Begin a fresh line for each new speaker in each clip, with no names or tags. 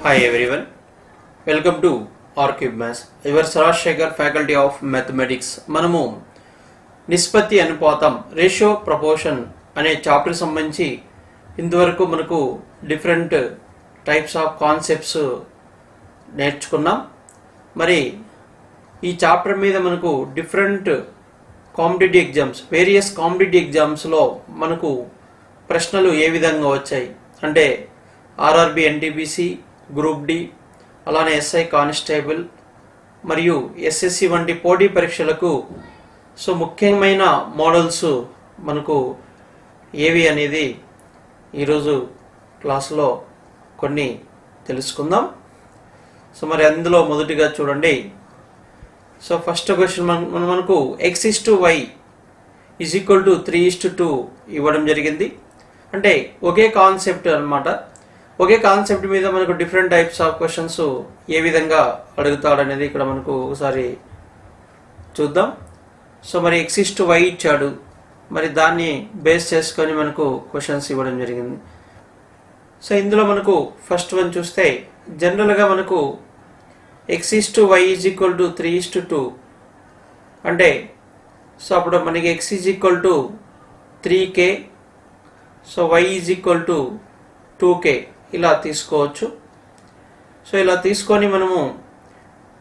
Hi everyone, welcome to Arcube Maths. Your Saraj Shekhar Faculty of Mathematics. మనము నిష్పత్తి అనుపాతం ratio proportion అనే chapter సంబంధించి ఇంతవరకు మనకు డిఫరెంట్ టైప్స్ ఆఫ్ కాన్సెప్ట్స్ నేర్చుకున్నాం. మరి ఈ చాప్టర్ మీద మనకు different competitive exams, various competitive ఎగ్జామ్స్లో మనకు ప్రశ్నలు ఏ విధంగా వచ్చాయి అంటే ఆర్ఆర్బి, ఎన్టీపీసీ, గ్రూప్ డి, అలానే ఎస్ఐ కానిస్టేబుల్ మరియు ఎస్ఎస్సి వంటి పోటీ పరీక్షలకు ముఖ్యమైన మోడల్స్ మనకు ఏవి అనేది ఈరోజు క్లాసులో కొన్ని తెలుసుకుందాం. మరి అందులో మొదటిగా చూడండి. ఫస్ట్ క్వశ్చన్ మనకు x/y ఈజ్ ఈక్వల్ టు 3:2 ఇవ్వడం జరిగింది. అంటే ఒకే కాన్సెప్ట్ అన్నమాట. ఒకే కాన్సెప్ట్ మీద మనకు డిఫరెంట్ టైప్స్ ఆఫ్ క్వశ్చన్స్ ఏ విధంగా అడుగుతాడనేది ఇక్కడ మనకు ఒకసారి చూద్దాం. మరి x/y ఇచ్చాడు, మరి దాన్ని బేస్ చేసుకొని మనకు క్వశ్చన్స్ ఇవ్వడం జరిగింది. ఇందులో మనకు ఫస్ట్ వన్ చూస్తే జనరల్గా మనకు x/y ఈజ్ ఈక్వల్ టు 3:2 అంటే అప్పుడు మనకి x is equal to 3k, y is equal to 2k ఇలా తీసుకోవచ్చు. ఇలా తీసుకొని మనము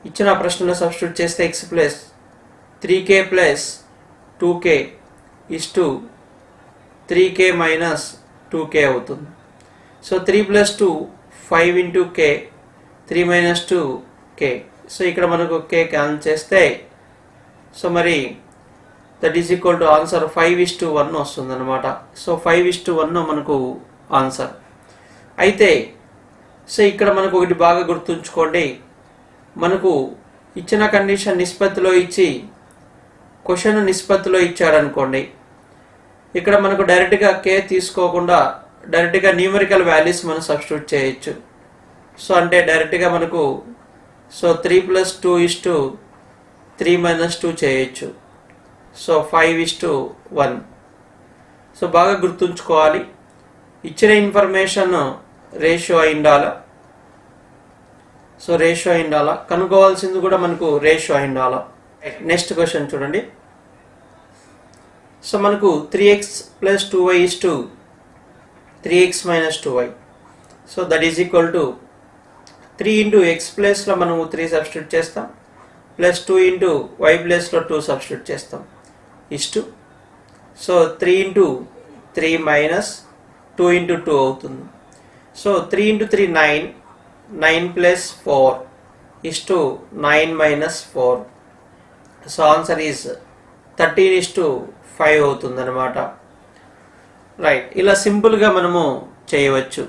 ఇచ్చిన ప్రశ్నలో సబ్స్టిట్యూట్ చేస్తే x plus 3k plus 2k is to 3k minus 2k అవుతుంది. 3 plus 2 5 into k, 3 minus 2 k. ఇక్కడ మనకు k క్యాన్సిల్ చేస్తే మరి that is equal to answer 5:1 వస్తుంది అనమాట. 5:1 మనకు ఆన్సర్. అయితే ఇక్కడ మనకు ఒకటి బాగా గుర్తుంచుకోండి, మనకు ఇచ్చిన కండిషన్ నిష్పత్తిలో ఇచ్చి క్వశ్చన్ నిష్పత్తిలో ఇచ్చాడనుకోండి, ఇక్కడ మనకు డైరెక్ట్గా k తీసుకోకుండా డైరెక్ట్గా న్యూమరికల్ వాల్యూస్ మనం సబ్స్టిట్యూట్ చేయొచ్చు. అంటే డైరెక్ట్గా మనకు 3 ప్లస్ 2 ఈజ్ టు 3 మైనస్ 2 చేయొచ్చు. 5:1. బాగా గుర్తుంచుకోవాలి, ఇచ్చిన ఇన్ఫర్మేషన్ రేషియో అయి ఉండాలా. రేషియో అయి ఉండాలా, కనుక్కోవాల్సింది కూడా మనకు రేషియో అయి ఉండాలా. నెక్స్ట్ క్వశ్చన్ చూడండి. మనకు 3x plus 2y is to 3x minus 2y. That is equal to 3 into X ప్లేస్లో మనము 3 సబ్స్టిట్యూట్ చేస్తాం, ప్లస్ 2 ఇంటూ వై ప్లేస్లో 2 సబ్స్టిట్యూట్ చేస్తాం is to 3 into 3 minus 2 into 2 అవుతుంది. 3 into 3 9, 9 plus 4 is to 9 minus 4. Answer is 13:5 అవుతుంది అనమాట. Right, ఇలా సింపుల్గా మనము చేయవచ్చు.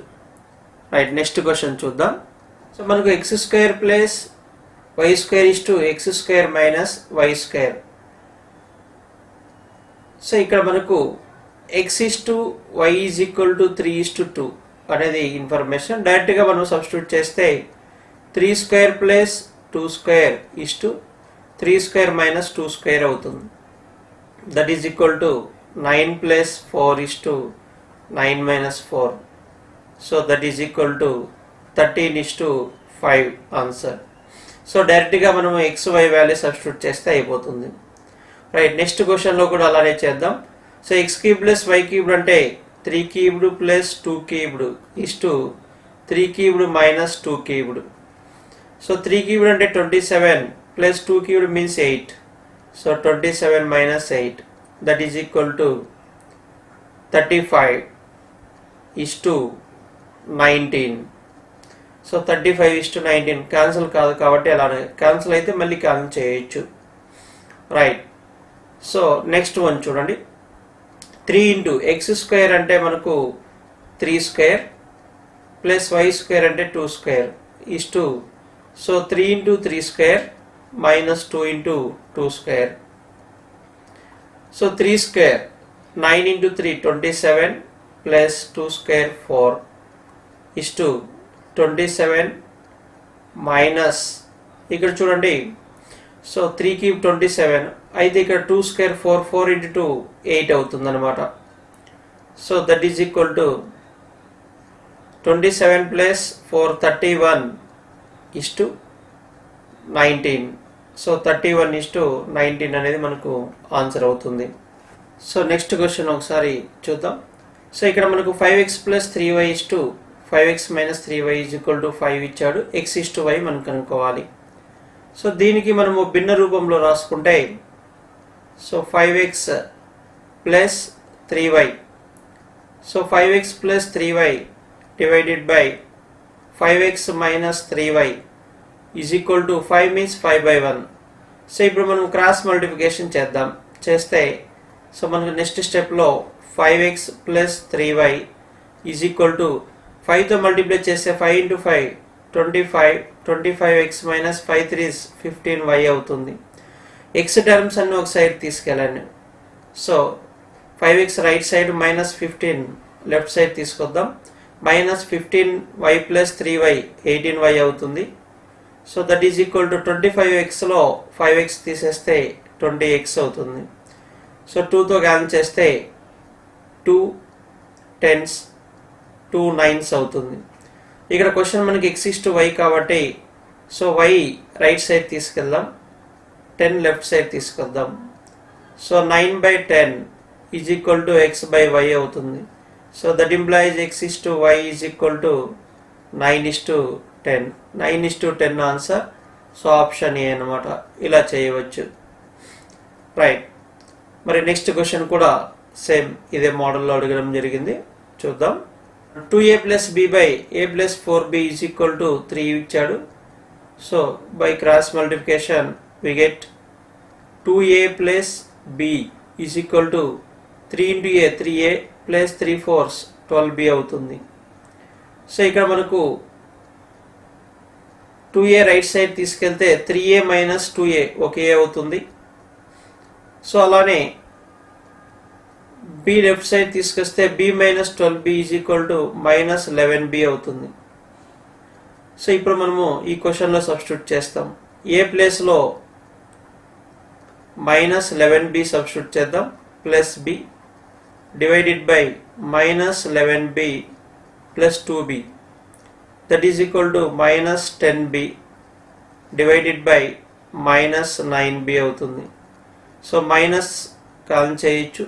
రైట్, నెక్స్ట్ క్వశ్చన్ చూద్దాం. మనకు x² plus y² is to x² minus y². ఇక్కడ మనకు x/y ఈజ్ ఈక్వల్ టు 3:2 అనేది ఇన్ఫర్మేషన్. డైరెక్ట్గా మనం సబ్స్టిట్యూట్ చేస్తే 3² ప్లస్ 2² ఈజ్ టు 3² మైనస్ 2² అవుతుంది. That is equal to 9 plus 4 is to 9 minus 4. That is equal to 13:5 answer. డైరెక్ట్గా మనం xy value substitute చేస్తే అయిపోతుంది. రైట్, నెక్స్ట్ క్వశ్చన్లో కూడా అలానే చేద్దాం. x³ ప్లస్ y³ అంటే 3³ ప్లస్ 2³ ఈజ్ టు 3³ మైనస్ 2³. 3³ అంటే 27 plus 2³ means 8. 27 minus 8 that is equal to 35 is to 19. 35:19 cancel కాదు కాబట్టి అలానే, క్యాన్సిల్ అయితే మళ్ళీ క్యాన్సిల్ చేయొచ్చు. రైట్, నెక్స్ట్ వన్ చూడండి. 3 ఇంటూ x² అంటే మనకు 3² ప్లస్ y² అంటే 2² is to 3 into 3² minus 2 into 2². 3² 9 into 3 27 plus 2² 4 is to 27 minus, ఇక్కడ చూడండి 3³ 27 అయితే ఇక్కడ 2² 4, 4 ఇంటూ 2 8 అవుతుంది అనమాట. That is equal to 27 plus 4 31 is to 19. So 31 is to 19 అనేది మనకు ఆన్సర్ అవుతుంది. సో నెక్స్ట్ క్వశ్చన్ ఒకసారి చూద్దాం. సో ఇక్కడ మనకు 5x plus 3y is to 5x minus 3y is equal to 5 ఇచ్చాడు. x ఇస్ టు y మనం కనుక్కోవాలి. సో దీనికి మనము భిన్న రూపంలో రాసుకుంటే so 5x plus 3y, so 5x plus 3y divided by 5x minus 3y is equal to 5 means 5/1. So ఇప్పుడు మనం క్రాస్ మల్టిప్లికేషన్ చేద్దాం. చేస్తే సో మనకు నెక్స్ట్ స్టెప్లో 5x plus 3y is equal to 5తో మల్టిప్లై చేస్తే 5 ఇంటూ 5 25, 25x మైనస్ 5 3 15y అవుతుంది. X terms అన్ని ఒక సైడ్ తీసుకెళ్ళండి. So 5x right side minus 15 left side తీసుకొద్దాం. Minus 15y plus 3y 18y అవుతుంది. So that is equal to 25xలో 5x తీసేస్తే 20x అవుతుంది. సో 2తో క్యాన్సిల్ చేస్తే 2 10s 2 9s అవుతుంది. ఇక్కడ క్వశ్చన్ మనకి x ఇస్ టు y కాబట్టి సో y రైట్ సైడ్ తీసుకెళ్దాం, 10 లెఫ్ట్ సైడ్ తీసుకొద్దాం. So 9/10 is equal to x by y అవుతుంది. So that implies x is to y is equal to 9:10. 9:10 answer. So option A అనమాట. ఇలా చేయవచ్చు. Right. మరి next question కూడా same ఇదే మోడల్లో అడగడం జరిగింది. చూద్దాం. 2a plus b by a plus 4b is equal to 3 ఇచ్చాడు. So by cross multiplication we get 2a plus b is equal to 3 into a 3a plus 3 4s 12b అవుతుంది. So ఇక్కడ మనకు 2a రైట్ సైడ్ తీసుకెళ్తే 3a minus 2a ఒక a అవుతుంది. So అలానే b left side తీసుకొస్తే b minus 12b is equal to minus 11b అవుతుంది. So ఇప్పుడు మనము ఈ క్వశ్చన్లో సబ్స్టిట్యూట్ చేస్తాం. ఏ ప్లేస్లో మైనస్ 11b సబ్స్టిట్యూట్ చేద్దాం plus b divided by minus 11b plus 2b that is equal to minus 10b divided by minus 9b అవుతుంది. So minus కాలం చేయొచ్చు.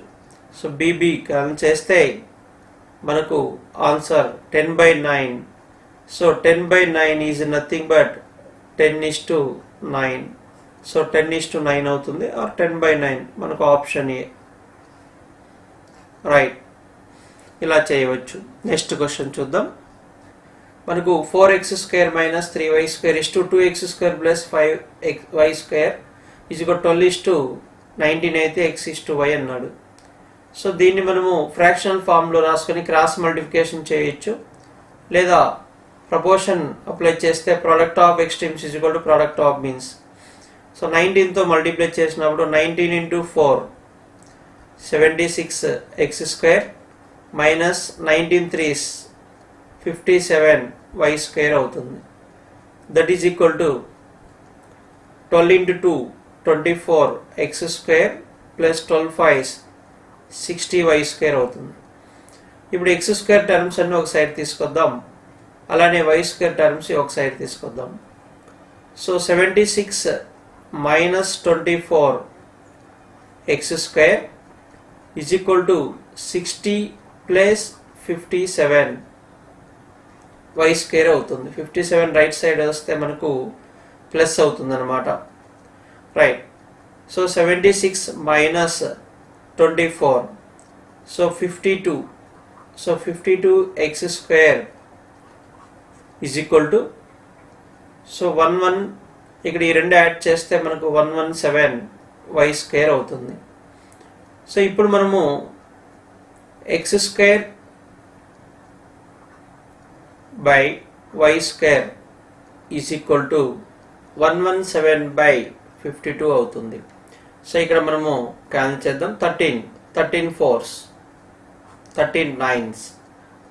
సో బీబీ కాలం చేస్తే మనకు answer 10/9. So 10/9 is nothing but 10:9. So 10:9 అవుతుంది are 10/9 మనకు option A. Right. ఇలా చేయవచ్చు. Next question చూద్దాం. మనకు 4x² minus 3y² is to 2x² plus 5y² is equal 12:19 అయితే x ఇస్ టు y అన్నాడు. సో దీన్ని మనము ఫ్రాక్షనల్ ఫామ్లో రాసుకొని క్రాస్ మల్టిప్లికేషన్ చేయొచ్చు, లేదా ప్రపోర్షన్ అప్లై చేస్తే product of extremes is equal to product of means. So 19తో మల్టిప్లై చేసినప్పుడు 19 into 4 76x² minus 19 3s 57y² అవుతుంది. That is equal to 12 into 2 24x² plus 12 5s 60y² అవుతుంది. ఇప్పుడు x² టర్మ్స్ అన్ని ఒక సైడ్ తీసుకొద్దాం, అలానే y² టర్మ్స్ ఒక సైడ్ తీసుకొద్దాం. So 76 minus 24x² is equal to 60 plus 57y² అవుతుంది. 57 రైట్ సైడ్ వస్తే మనకు ప్లస్ అవుతుంది అనమాట. Right. So 76 minus 24 so 52. So 52x² is equal to so 11 ఇక్కడ ఈ రెండు యాడ్ చేస్తే మనకు 117y² అవుతుంది. సో ఇప్పుడు మనము x² by y² is equal to 117/52 అవుతుంది. సో ఇక్కడ మనము క్యాన్సిల్ చేద్దాం. 13 4s 13 9s.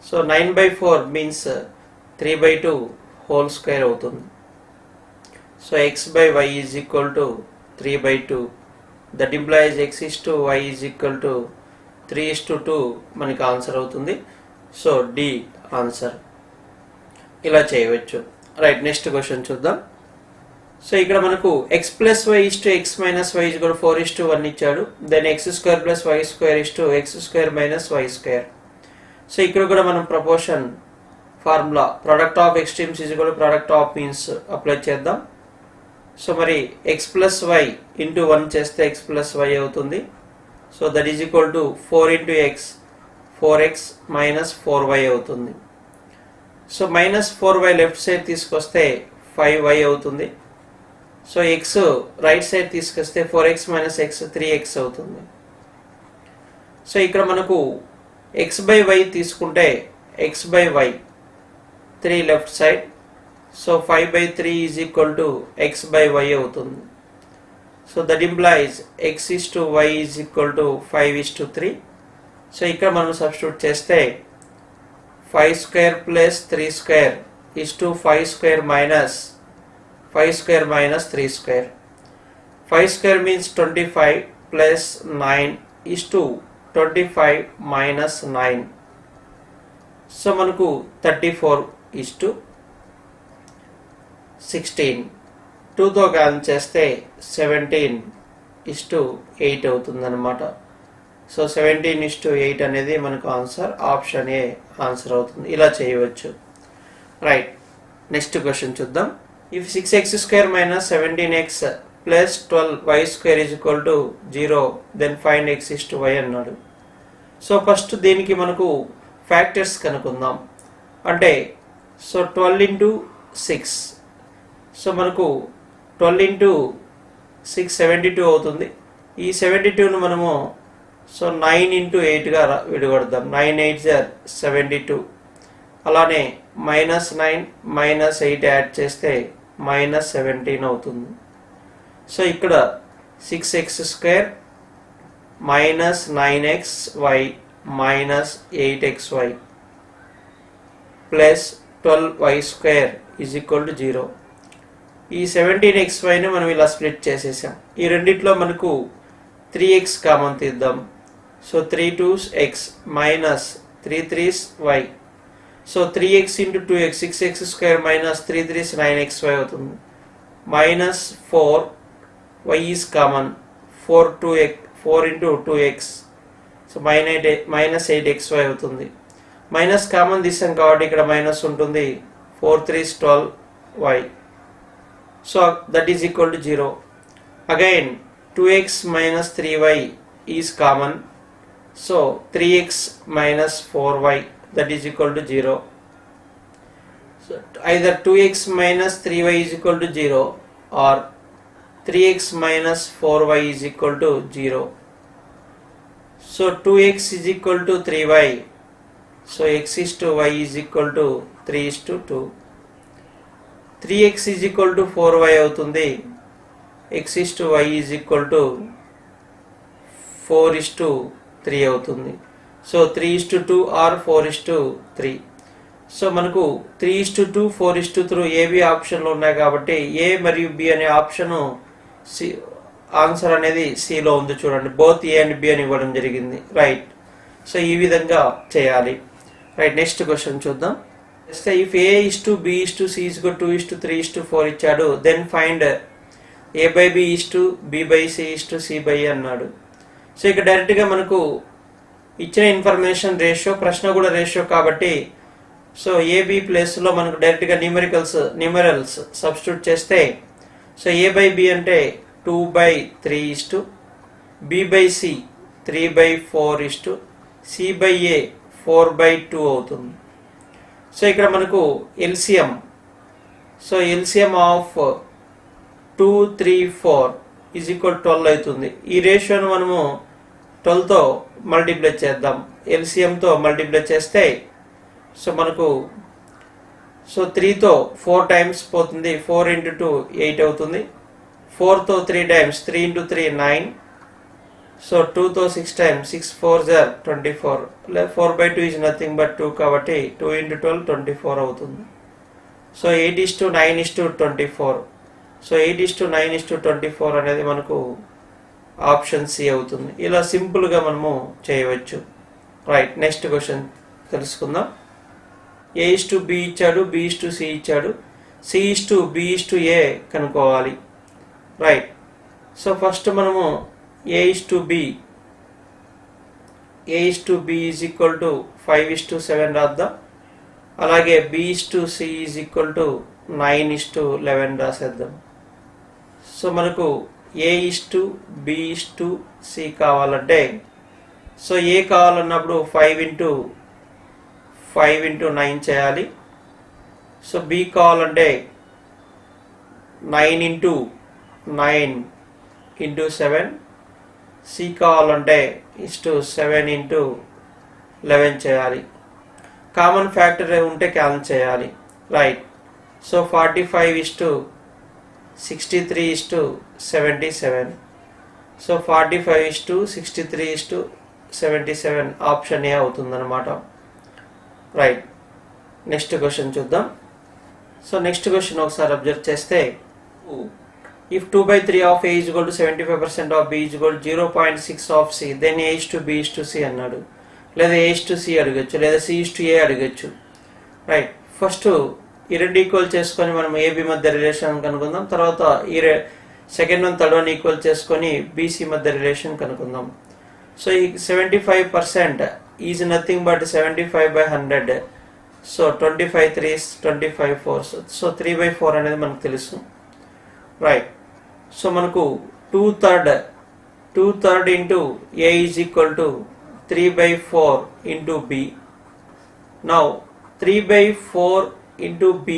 So 9/4 means 3/2 whole square అవుతుంది. So x by y is equal to 3/2. That implies x is to y is equal to 3:2 మనకి answer అవుతుంది. So D answer. ఇలా చేయవచ్చు. Right, next question చూద్దాం. So ఇక్కడ మనకు x plus y is to x minus y is కూడా 4:1 ఇచ్చాడు. Then x square plus y square is to x square minus y square. So ఇక్కడ కూడా మనం proportion formula product of extremes is కూడా product of means apply చేద్దాం. So మరి X plus why into 1 చేస్తే X plus why అవుతుంది. So that is equal to 4 into X 4x minus 4y అవుతుంది. So minus 4y left side తీసుకొస్తే 5y అవుతుంది. So X right side తీసుకొస్తే 4x minus X 3x అవుతుంది. So ఇక్కడ మనకు x by y తీసుకుంటే x by y 3 left side. So 5/3 is equal to x by y అవుతుంది. So that implies x is to y is equal to 5:3. So ఇక్కడ మనం substitute చేస్తే 5 square plus 3 square is to 5 square minus 5 square minus 3 square. 5 square means 25 plus 9 is to 25 minus 9. So మనకు 34 is to 16. 2తో cancel చేస్తే 17 is to 8 అవుతుంది అనమాట. So 17:8 అనేది మనకు ఆన్సర్ ఆప్షన్ ఏ ఆన్సర్ అవుతుంది. ఇలా చేయవచ్చు. రైట్, నెక్స్ట్ క్వశ్చన్ చూద్దాం. If 6x square minus 17x plus 12y square is equal to 0 then find x is to y అన్నాడు. సో ఫస్ట్ దీనికి మనకు ఫ్యాక్టర్స్ కనుక్కుందాం. అంటే సో 12 ఇంటూ 6. సో మనకు 12 ఇంటూ 6 72 అవుతుంది. ఈ 72ను మనము సో 9 ఇంటూ 8గా విడగొడదాం. 9 8 72. అలానే మైనస్ 9 మైనస్ 8 యాడ్ చేస్తే మైనస్ 17 అవుతుంది. సో ఇక్కడ 6x square minus 9xy minus 8xy plus 12y square is equal to 0. ఈ 17xyని మనం ఇలా స్ప్లిట్ చేసేసాం. ఈ రెండిట్లో మనకు 3x కామన్ తీద్దాం. So 3 2s x minus 3 3s y. So 3x into 2x 6x square minus 3 3s 9xy అవుతుంది. Minus 4y is common. 4 into 2x so minus 8xy అవుతుంది. మైనస్ కామన్ తీసాం కాబట్టి ఇక్కడ మైనస్ ఉంటుంది. 4 3s 12y. So that is equal to 0. Again 2x minus 3y is common. So 3x minus 4y that is equal to 0. So either 2x minus 3y is equal to 0 or 3x minus 4y is equal to 0. So 2x is equal to 3y. So x is to y is equal to 3:2. 3x is equal to 4y అవుతుంది. x is to y is equal to 4:3 అవుతుంది. So 3:2 or 4:3. So మనకు 3:2 4:3 AB ఆప్షన్లు ఉన్నాయి కాబట్టి ఏ మరియు B అనే option C answer అనేది సిలో ఉంది. చూడండి, బోత్ ఏ అండ్ బి అని ఇవ్వడం జరిగింది. రైట్, సో ఈ విధంగా చేయాలి. రైట్, నెక్స్ట్ క్వశ్చన్ చూద్దాం. If A is to b is to c is to 2:3:4 ఇచ్చాడు, then find a by b is to b by c is to c by a అన్నాడు. So ఇక డైరెక్ట్గా మనకు ఇచ్చిన ఇన్ఫర్మేషన్ రేషియో, ప్రశ్న కూడా ratio కాబట్టి సో ఏబి ప్లేస్లో మనకు డైరెక్ట్గా న్యూమరల్స్ సబ్స్టిట్యూట్ చేస్తే సో a by b అంటే 2/3 is to b by c 3/4 is to c by a 4/2 అవుతుంది. సో ఇక్కడ మనకు ఎల్సిఎం ఆఫ్ 2 3 4 ఈజ్ ఈక్వల్ 12 అవుతుంది. ఈ రేషియోను మనము 12తో మల్టిప్లై చేద్దాం. ఎల్సిఎంతో మల్టిప్లై చేస్తే సో మనకు సో 3తో 4 టైమ్స్ పోతుంది. 4 into 2 8 అవుతుంది. 4తో 3 టైమ్స్ 3 into 3 9. సో 2తో 6 times 6 4s are 24. 4/2 is nothing but 2 కాబట్టి 2 into 12 24 అవుతుంది. సో 8:9:24. సో 8:9:24 అనేది మనకు ఆప్షన్ సి అవుతుంది. ఇలా సింపుల్గా మనము చేయవచ్చు. రైట్, నెక్స్ట్ క్వశ్చన్ తెలుసుకుందాం. ఏ ఇస్ టు బి ఇచ్చాడు, బి ఇస్ టు సి ఇచ్చాడు, C is to B is to A కనుక్కోవాలి. రైట్. సో ఫస్ట్ మనము A is to B is equal to 5:7 రాద్దాం. అలాగే B is to C is equal to 9:11 రాసేద్దాం. సో మనకు A is to B is to C కావాలంటే, so A కావాలన్నప్పుడు 5 into 9 చేయాలి. సో బి కావాలంటే 9 into 9 into 7, సి కావాలంటే 7 into 11 చేయాలి. కామన్ ఫ్యాక్టర్ ఉంటే క్యాన్సిల్ చేయాలి. Right. So 45:63:77. So 45:63:77 option A అవుతుందన్నమాట. రైట్. నెక్స్ట్ క్వశ్చన్ చూద్దాం. సో నెక్స్ట్ క్వశ్చన్ ఒకసారి అబ్జర్వ్ చేస్తే, if 2/3 of A is equal to 75% of B is equal to 0.6 of C, then A is to B is to C అన్నాడు. లేదా A is to C అడగచ్చు, లేదా C is to A అడగచ్చు. Right. First ఈ రెండు equal చేసుకొని మనం AB మధ్య రిలేషన్ కనుక్కుందాం. తర్వాత ఈ second one third one equal చేసుకొని BC మధ్య రిలేషన్ కనుక్కుందాం. సో ఈ 75% is nothing but 75/100. So 25 3s 25 4s. So 3/4 అనేది మనకు తెలుసు. రైట్. సో మనకు 2/3 into A is equal to 3/4 into B. Now 3/4 into B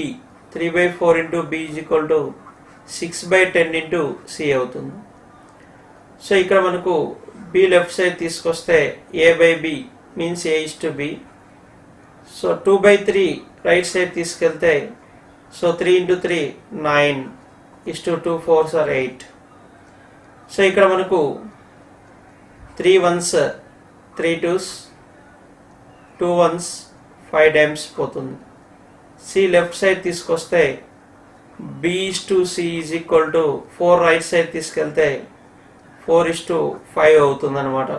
is equal to 6/10 into C అవుతుంది. So ఇక్కడ మనకు B లెఫ్ట్ సైడ్ తీసుకొస్తే A/B means A is to B. So 2/3 right side తీసుకెళ్తే, so 3 into 3 9 is to 2 4s are 8. So ఇక్కడ మనకు 3 1s 3 2s 2 1s 5 times పోతుంది. C left side తీసుకొస్తే B is to C is equal to 4 right side తీసుకెళ్తే 4:5 అవుతుంది అనమాట.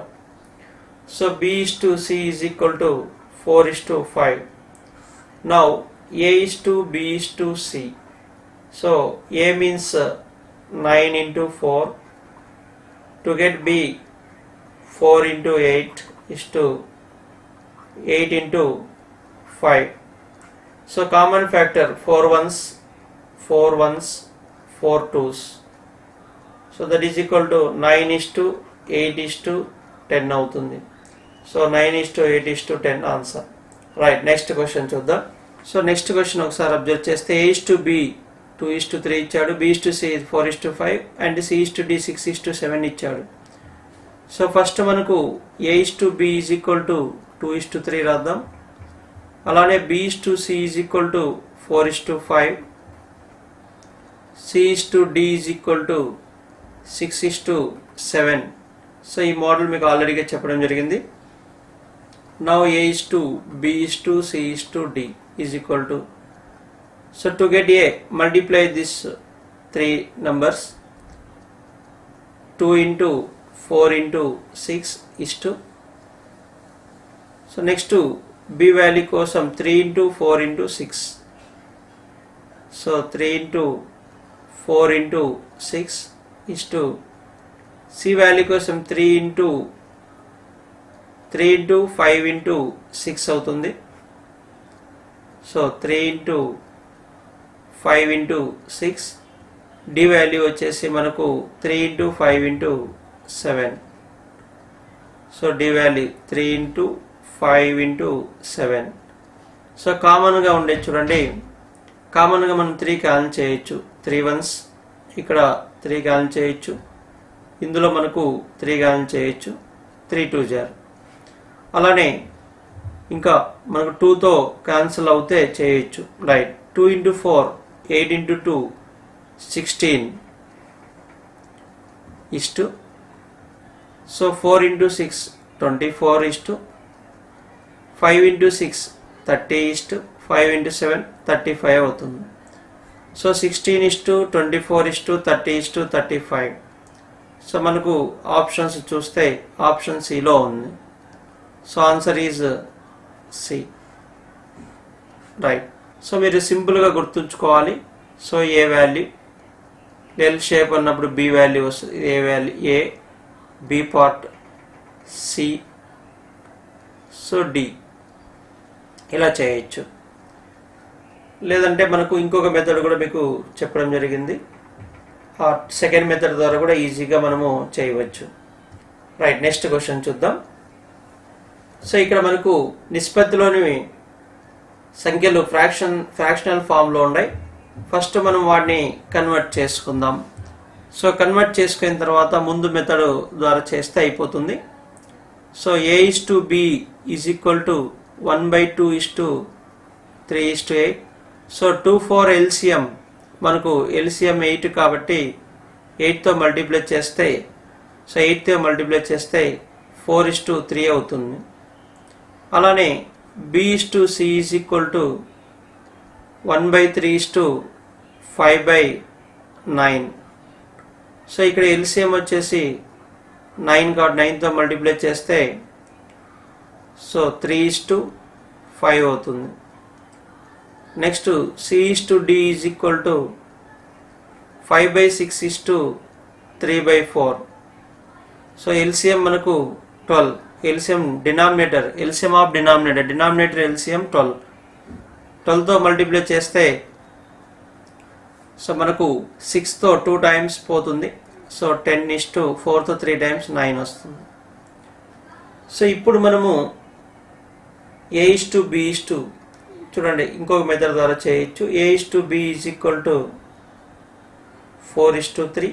So B is to C is equal to 4:5. Now A is to B is to C. So A means 9 into 4. To get B, 4 into 8 is to 8 into 5. So common factor 4 1s 4 1s 4 2s. So that is equal to 9:8:10 అవుతుంది. So 9:8:10 answer. Right. Next question చూద్దాం. So next question ఒకసారి observe చేస్తే, A is to B 2:3 ఇచ్చాడు, B is to C 4:5 and C is to D 6:7 ఇచ్చాడు. So first మనకు A is to B is equal to 2:3 రాద్దాం. అలానే B is to C is equal to 4:5, C is to D is equal to 6:7. So ఈ model మీకు ఆల్రెడీగా చెప్పడం జరిగింది. Now A is to B is to C is to D is equal to, so to get A, multiply these three numbers. 2 into 4 into 6 is to, so next to B value కోసం 3 into 4 into 6. So 3 into 4 into 6 is to C value కోసం 3 into 5 into 6 అవుతుంది. So 3 into 5 into 6. D value వచ్చేసి మనకు 3 into 5 into 7. So D value 3 into 5 into 7. So కామన్గా ఉండేది చూడండి. కామన్గా మనం 3 క్యాన్సిల్ చేయొచ్చు. 3 1s ఇక్కడ 3 క్యాన్సిల్ చేయొచ్చు. ఇందులో మనకు 3 క్యాన్సిల్ చేయొచ్చు. 3 2s are. అలానే ఇంకా మనకు 2తో క్యాన్సిల్ అవుతే చేయొచ్చు. Right. 2 into 4 8 into 2 16 is to, so 4 into 6 24 is to, 5 into 6 30 is to, 5 into 7 35 అవుతుంది. So 16 is to 24 is to 30 is to 35. So మనకు ఆప్షన్స్ చూస్తే ఆప్షన్ సిలో ఉంది. So answer is C. Right. So మీరు సింపుల్గా గుర్తుంచుకోవాలి. So A value L shape అన్నప్పుడు B value వస్తుంది. A value A, B part C, so D ఇలా చేయొచ్చు. లేదంటే మనకు ఇంకొక మెథడ్ కూడా మీకు చెప్పడం జరిగింది. ఆ సెకండ్ మెథడ్ ద్వారా కూడా ఈజీగా మనము చేయవచ్చు. రైట్, నెక్స్ట్ క్వశ్చన్ చూద్దాం. సో ఇక్కడ మనకు నిష్పత్తిలోని సంఖ్యలు ఫ్రాక్షనల్ ఫామ్లో ఉన్నాయి. ఫస్ట్ మనం వాటిని కన్వర్ట్ చేసుకుందాం. సో కన్వర్ట్ చేసుకున్న తర్వాత ముందు మెథడ్ ద్వారా చేస్తే అయిపోతుంది. So a/b is equal to 1/2:3:8. So 2, 4 LCM మనకు ఎల్సిఎం 8 కాబట్టి 8తో మల్టిప్లై చేస్తే, సో 8తో మల్టిప్లై చేస్తే 4:3 అవుతుంది. అలానే b/c is equal to 1/3:5/9. So ఇక్కడ ఎల్సిఎం వచ్చేసి 9 కాబట్టి 9తో మల్టిప్లై చేస్తే సో 3:5 అవుతుంది. Next c/d is equal to 5/6:3/4. So LCM మనకు 12. LCM denominator, LCM of denominator LCM 12. 12తో మల్టిప్లై చేస్తే సో మనకు 6తో 2 టైమ్స్ పోతుంది. సో 10:4తో 3 టైమ్స్ 9 వస్తుంది. సో ఇప్పుడు మనము a/b చూడండి ఇంకొక మెథడ్ ద్వారా చేయొచ్చు. a/b is equal to 4:3.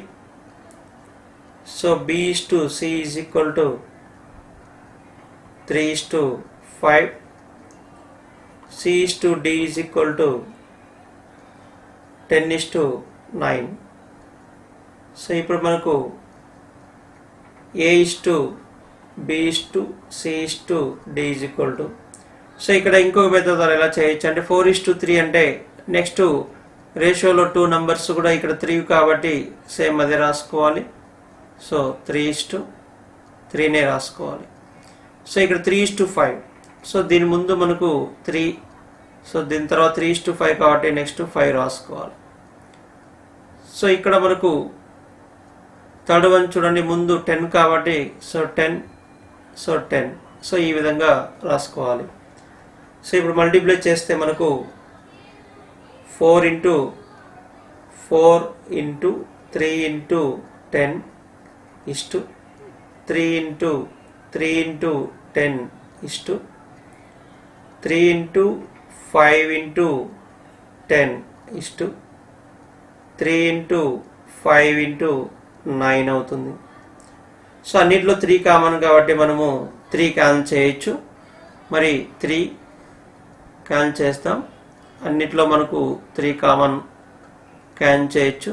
So b/c is equal to 3:5. c/d is equal to 10:9. So ఇప్పుడు మనకు a/b/c/d is equal to, so ఇక్కడ ఇంకొక మెథడ్ ద్వారా ఎలా చేయొచ్చు అంటే 4:3 అంటే నెక్స్ట్ రేషియోలో 2 నంబర్స్ కూడా ఇక్కడ 3 కాబట్టి సేమ్ అదే రాసుకోవాలి. సో 3:3నే రాసుకోవాలి. సో ఇక్కడ 3:5. సో దీని ముందు మనకు 3, సో దీని తర్వాత 3:5 కాబట్టి నెక్స్ట్ 5 రాసుకోవాలి. సో ఇక్కడ మనకు థర్డ్ వన్ చూడండి ముందు 10 కాబట్టి సో 10, సో 10. సో ఈ విధంగా రాసుకోవాలి. సో ఇప్పుడు మల్టిప్లై చేస్తే మనకు 4 × 4 × 3 × 10 ఇష్టు 3 × 3 × 10 ఇష్టు 3 × 5 × 10 ఇష్టు 3 × 5 × 9 అవుతుంది. సో అన్నిట్లో 3 కామన్ కాబట్టి మనము 3 క్యాన్సిల్ చేయొచ్చు. మరి 3 క్యాన్సిల్ చేస్తాం. అన్నిట్లో మనకు 3 కామన్ క్యాన్సిల్ చేయొచ్చు.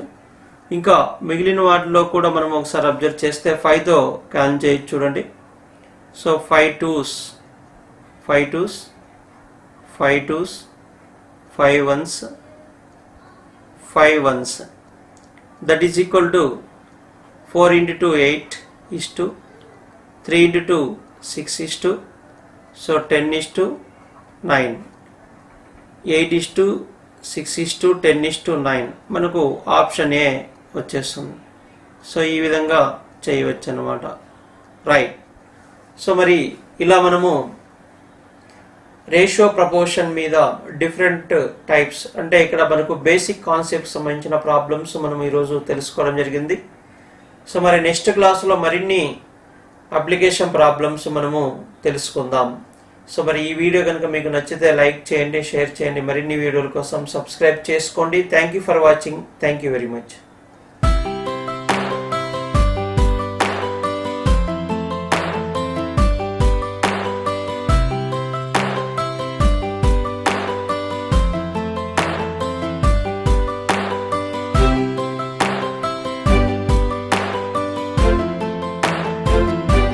ఇంకా మిగిలిన వాటిలో కూడా మనం ఒకసారి అబ్జర్వ్ చేస్తే 5తో క్యాన్సిల్ చేయొచ్చు చూడండి. So 5 2s 5 2s 5 2s 5 1s 5 1s, that is equal to 4 × 2 8 is to 3 × 2 6 is to, so 10:9. 8 is to 6 is to 10:9 మనకు ఆప్షన్ ఏ వచ్చేస్తుంది. సో ఈ విధంగా చేయవచ్చు అన్నమాట. రైట్. సో మరి ఇలా మనము రేషియో ప్రపోర్షన్ మీద డిఫరెంట్ టైప్స్ అంటే ఇక్కడ మనకు బేసిక్ కాన్సెప్ట్ సంబంధించిన ప్రాబ్లమ్స్ మనం ఈరోజు తెలుసుకోవడం జరిగింది. సో మరి నెక్స్ట్ క్లాసులో మరిన్ని అప్లికేషన్ ప్రాబ్లమ్స్ మనము తెలుసుకుందాం. సో మరి ఈ వీడియో కనుక మీకు నచ్చితే లైక్ చేయండి, షేర్ చేయండి. మరిన్ని వీడియోల కోసం సబ్స్క్రైబ్ చేసుకోండి. Thank you for watching. Thank you very much.